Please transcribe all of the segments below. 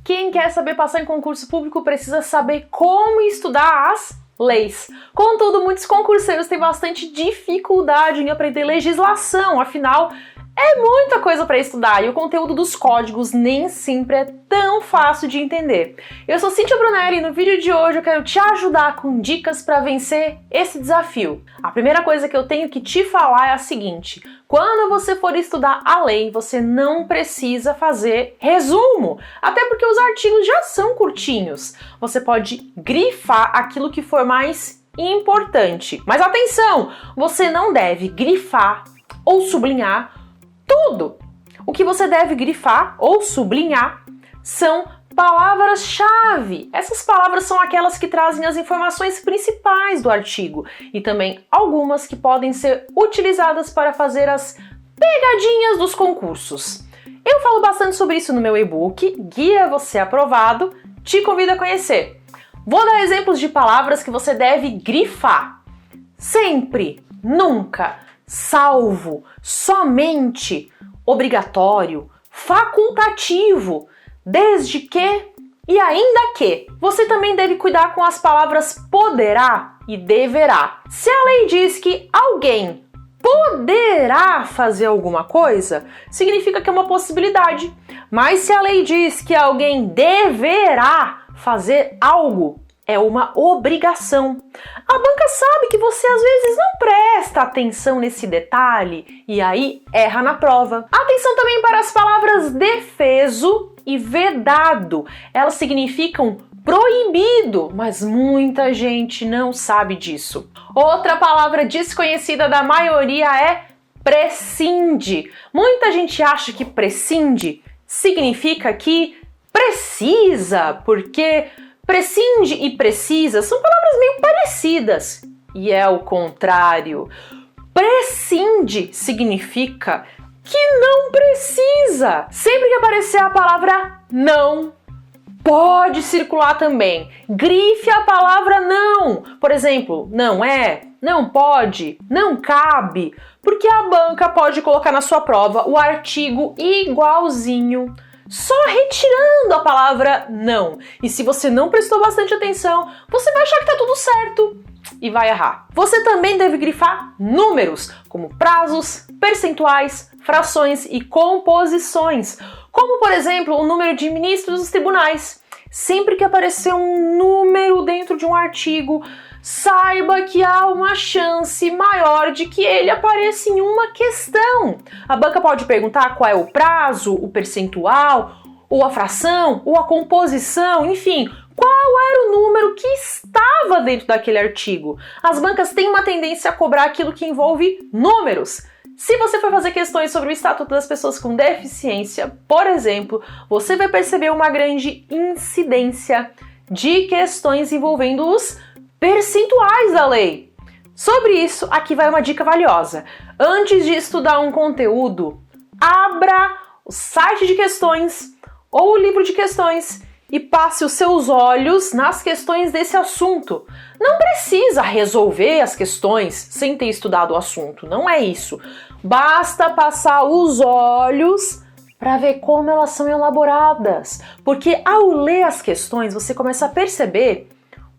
Quem quer saber passar em concurso público precisa saber como estudar as leis. Contudo, muitos concurseiros têm bastante dificuldade em aprender legislação, afinal, é muita coisa para estudar e o conteúdo dos códigos nem sempre é tão fácil de entender. Eu sou Cíntia Brunelli e no vídeo de hoje eu quero te ajudar com dicas para vencer esse desafio. A primeira coisa que eu tenho que te falar é a seguinte: quando você for estudar a lei, você não precisa fazer resumo, até porque os artigos já são curtinhos. Você pode grifar aquilo que for mais importante. Mas atenção, você não deve grifar ou sublinhar tudo. O que você deve grifar ou sublinhar são palavras-chave. Essas palavras são aquelas que trazem as informações principais do artigo e também algumas que podem ser utilizadas para fazer as pegadinhas dos concursos. Eu falo bastante sobre isso no meu e-book, Guia Você Aprovado, te convido a conhecer. Vou dar exemplos de palavras que você deve grifar. Sempre, nunca, salvo, somente, obrigatório, facultativo, desde que e ainda que. Você também deve cuidar com as palavras poderá e deverá. Se a lei diz que alguém poderá fazer alguma coisa, significa que é uma possibilidade. Mas se a lei diz que alguém deverá fazer algo, é uma obrigação. A banca sabe que você às vezes não presta atenção nesse detalhe e aí erra na prova. Atenção também para as palavras defeso e vedado. Elas significam proibido, mas muita gente não sabe disso. Outra palavra desconhecida da maioria é prescinde. Muita gente acha que prescinde significa que precisa, porque prescinde e precisa são palavras meio parecidas, e é o contrário. Prescinde significa que não precisa. Sempre que aparecer a palavra não, pode circular também. Grife a palavra não. Por exemplo, não é, não pode, não cabe, porque a banca pode colocar na sua prova o artigo igualzinho, só retirando a palavra não. E se você não prestou bastante atenção, você vai achar que tá tudo certo e vai errar. Você também deve grifar números, como prazos, percentuais, frações e composições, como por exemplo o número de ministros dos tribunais. Sempre que aparecer um número dentro de um artigo, saiba que há uma chance maior de que ele apareça em uma questão. A banca pode perguntar qual é o prazo, o percentual, ou a fração, ou a composição, enfim, qual era o número que estava dentro daquele artigo. As bancas têm uma tendência a cobrar aquilo que envolve números. Se você for fazer questões sobre o Estatuto das Pessoas com Deficiência, por exemplo, você vai perceber uma grande incidência de questões envolvendo os percentuais da lei. Sobre isso, aqui vai uma dica valiosa. Antes de estudar um conteúdo, abra o site de questões ou o livro de questões e passe os seus olhos nas questões desse assunto. Não precisa resolver as questões sem ter estudado o assunto, não é isso. Basta passar os olhos para ver como elas são elaboradas, porque ao ler as questões você começa a perceber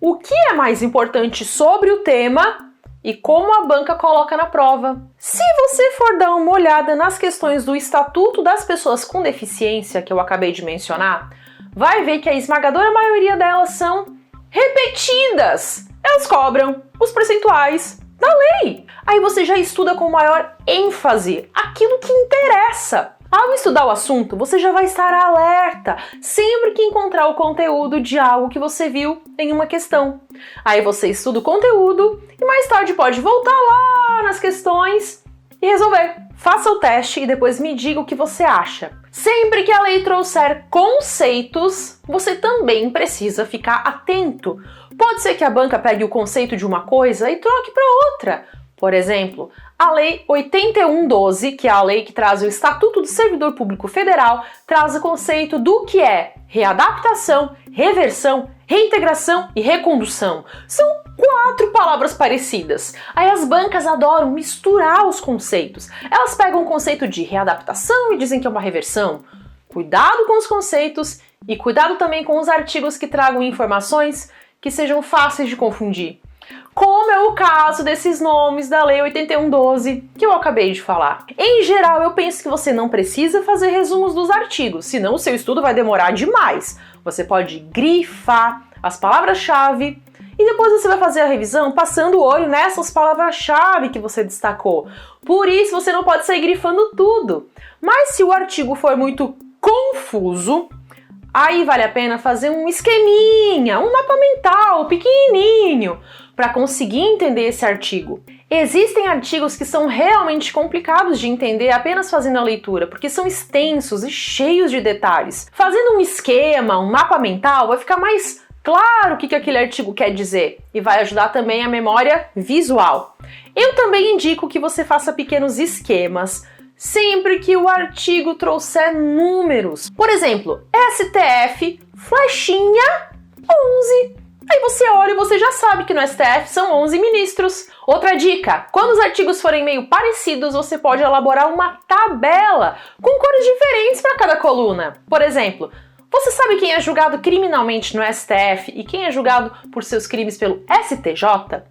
o que é mais importante sobre o tema e como a banca coloca na prova. Se você for dar uma olhada nas questões do Estatuto das Pessoas com Deficiência, que eu acabei de mencionar, vai ver que a esmagadora maioria delas são repetidas. Elas cobram os percentuais da lei. Aí você já estuda com maior ênfase aquilo que interessa. Ao estudar o assunto, você já vai estar alerta sempre que encontrar o conteúdo de algo que você viu em uma questão. Aí você estuda o conteúdo e mais tarde pode voltar lá nas questões e resolver. Faça o teste e depois me diga o que você acha. Sempre que a lei trouxer conceitos, você também precisa ficar atento. Pode ser que a banca pegue o conceito de uma coisa e troque para outra. Por exemplo, a Lei 8112, que é a lei que traz o Estatuto do Servidor Público Federal, traz o conceito do que é readaptação, reversão, reintegração e recondução. São 4 palavras parecidas. Aí as bancas adoram misturar os conceitos. Elas pegam o conceito de readaptação e dizem que é uma reversão. Cuidado com os conceitos E cuidado também com os artigos que tragam informações que sejam fáceis de confundir, como é o caso desses nomes da Lei 8112 que eu acabei de falar. Em geral, eu penso que você não precisa fazer resumos dos artigos, senão o seu estudo vai demorar demais. Você pode grifar as palavras-chave e depois você vai fazer a revisão passando o olho nessas palavras-chave que você destacou. Por isso, você não pode sair grifando tudo. Mas se o artigo for muito confuso, aí vale a pena fazer um esqueminha, um mapa mental pequenininho, para conseguir entender esse artigo. Existem artigos que são realmente complicados de entender apenas fazendo a leitura, porque são extensos e cheios de detalhes. Fazendo um esquema, um mapa mental, vai ficar mais claro o que aquele artigo quer dizer e vai ajudar também a memória visual. Eu também indico que você faça pequenos esquemas sempre que o artigo trouxer números. Por exemplo, STF, flechinha, 11. Aí você olha e você já sabe que no STF são 11 ministros. Outra dica, quando os artigos forem meio parecidos, você pode elaborar uma tabela com cores diferentes para cada coluna. Por exemplo, você sabe quem é julgado criminalmente no STF e quem é julgado por seus crimes pelo STJ?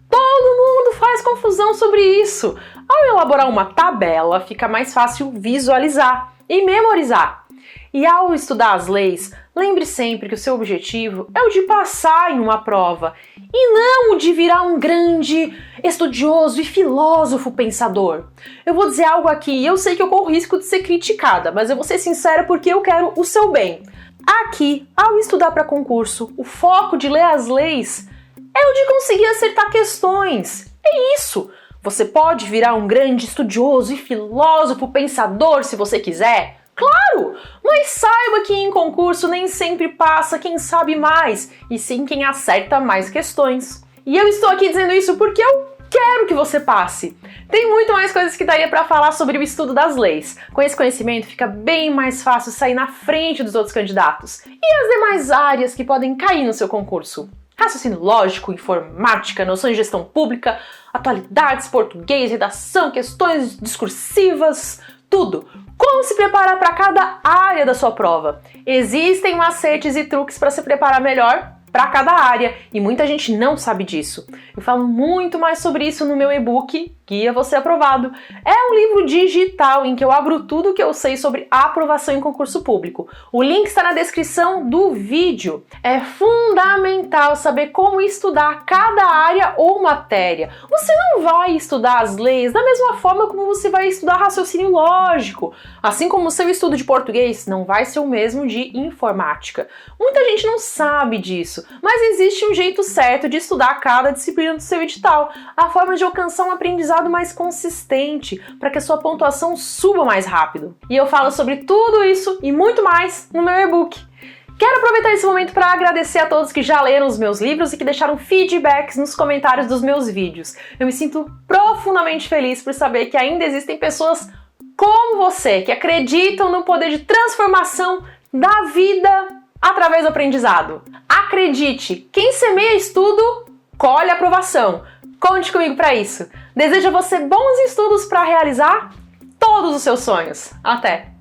Todo mundo faz confusão sobre isso. Ao elaborar uma tabela, fica mais fácil visualizar e memorizar. E ao estudar as leis, lembre sempre que o seu objetivo é o de passar em uma prova e não o de virar um grande estudioso e filósofo pensador. Eu vou dizer algo aqui e eu sei que eu corro risco de ser criticada, mas eu vou ser sincera porque eu quero o seu bem. Aqui, ao estudar para concurso, o foco de ler as leis é o de conseguir acertar questões. É isso! Você pode virar um grande estudioso e filósofo pensador se você quiser. Claro! Mas saiba que em concurso nem sempre passa quem sabe mais, e sim quem acerta mais questões. E eu estou aqui dizendo isso porque eu quero que você passe. Tem muito mais coisas que daria para falar sobre o estudo das leis. Com esse conhecimento fica bem mais fácil sair na frente dos outros candidatos. E as demais áreas que podem cair no seu concurso? Raciocínio lógico, informática, noções de gestão pública, atualidades, português, redação, questões discursivas, tudo. Como se preparar para cada área da sua prova? Existem macetes e truques para se preparar melhor para cada área e muita gente não sabe disso. Eu falo muito mais sobre isso no meu e-book Guia Você Aprovado. É um livro digital em que eu abro tudo o que eu sei sobre aprovação em concurso público. O link está na descrição do vídeo. É fundamental saber como estudar cada área ou matéria. Você não vai estudar as leis da mesma forma como você vai estudar raciocínio lógico. Assim como o seu estudo de português não vai ser o mesmo de informática. Muita gente não sabe disso, mas existe um jeito certo de estudar cada disciplina do seu edital. A forma de alcançar um aprendizado mais consistente, para que a sua pontuação suba mais rápido. E eu falo sobre tudo isso e muito mais no meu e-book. Quero aproveitar esse momento para agradecer a todos que já leram os meus livros e que deixaram feedbacks nos comentários dos meus vídeos. Eu me sinto profundamente feliz por saber que ainda existem pessoas como você, que acreditam no poder de transformação da vida através do aprendizado. Acredite, quem semeia estudo, colhe aprovação. Conte comigo para isso. Desejo a você bons estudos para realizar todos os seus sonhos. Até!